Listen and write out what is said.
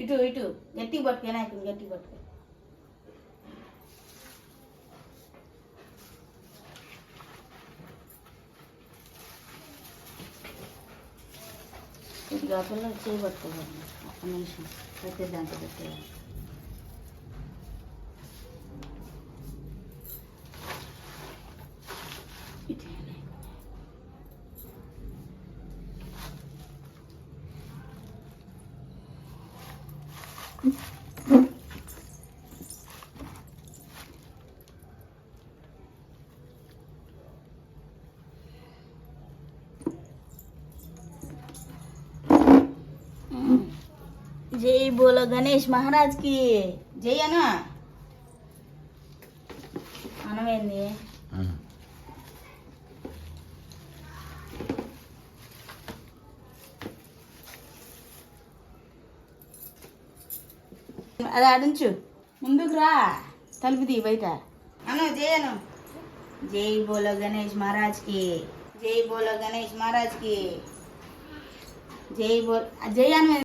ఇటు ఇటు గట్టిగా పట్టుకు వినాయకుని గట్టిగా పట్టుకో. ఇది కాకుండా చేయబట్టుకోవాలి. ఒక్క నిమిషం పెట్టేదాంట్లో పెట్టేయాలి. జై బోలో గణేష్ మహారాజ్ కి జై అనా అనమైంది. అది ఆడించు, ముందుకు రా, తలుపుది బయట అను. జై అను. జై బోలో గణేష్ మహారాజ్ కి జై బోలో గణేష్ మహారాజ్ కి జై బోల్. జై అను.